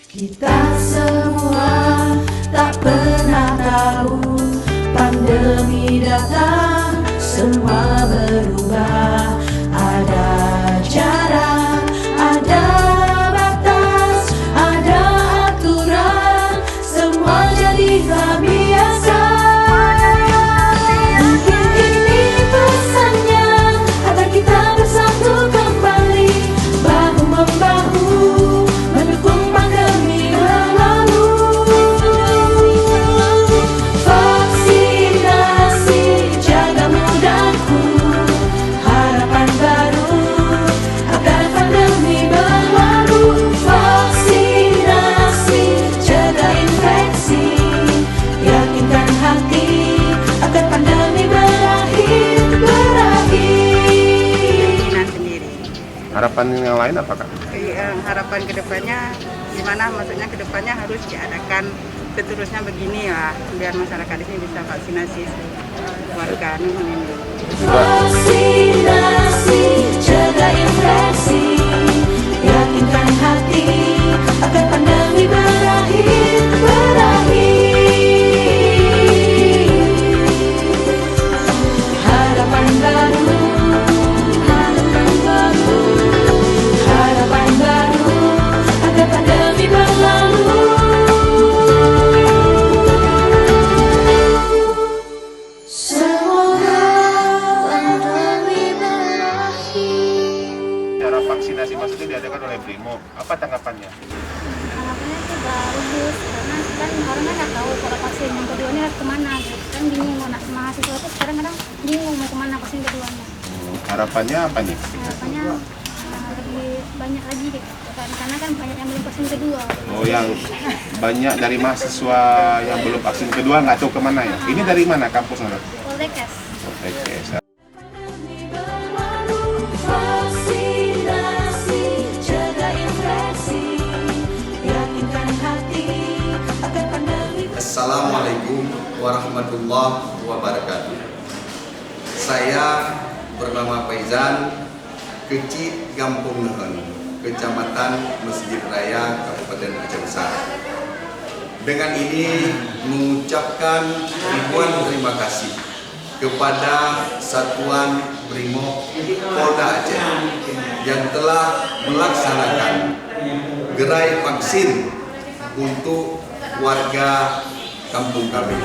Kita semua tak pernah tahu, pandemi datang, semua berubah. Ada jarak, ada batas, ada aturan, semua jadilah biasa. Mungkin ini pesannya, agar kita bersatu kembali, bahu-membahu, mendukung pandemi berlalu. Vaksinasi, jaga mudahku, harapan baru agar pandemi berlalu. Vaksinasi, jaga infeksi, yakinkan hati agar pandemi berakhir. Sendiri. Harapan yang lain apa, Kak? Harapan kedepannya gimana? Maksudnya kedepannya harus diadakan seterusnya begini ya, biar masyarakat di sini bisa vaksinasi warga ini. Vaksinasi, jaga infeksi, yakinkan hati agar pandemi berakhir. Harapan baru, harapan baru agar pandemi berlalu. Semoga pandemi berakhir. Cara vaksinasi maksudnya diadakan oleh Brimo. Apa tanggapannya? Harapannya sih bagus, karena kan orang nggak tahu kalau vaksin yang kedua ini harus kemana gitu. Kan bingung mau mahasiswa itu sekarang kadang bingung mau kemana vaksin keduanya. Harapannya apa nih? Harapannya lebih banyak lagi gitu. Karena kan banyak yang belum vaksin kedua. Oh, yang banyak dari mahasiswa yang belum vaksin kedua nggak tahu kemana ya? Ini dari mana kampusnya? Poltekkes. Oke. Pandemi berlalu, vaksinasi, jaga infeksi, yakinkan hati agar pandemi. Assalamualaikum warahmatullahi wabarakatuh. Saya bernama Faizan, Kecik Gampung Nehen, Kecamatan Masjid Raya, Kabupaten Aceh Besar. Dengan ini mengucapkan ribuan terima kasih kepada Satuan Brimob Polda Aceh yang telah melaksanakan gerai vaksin untuk warga kampung kami.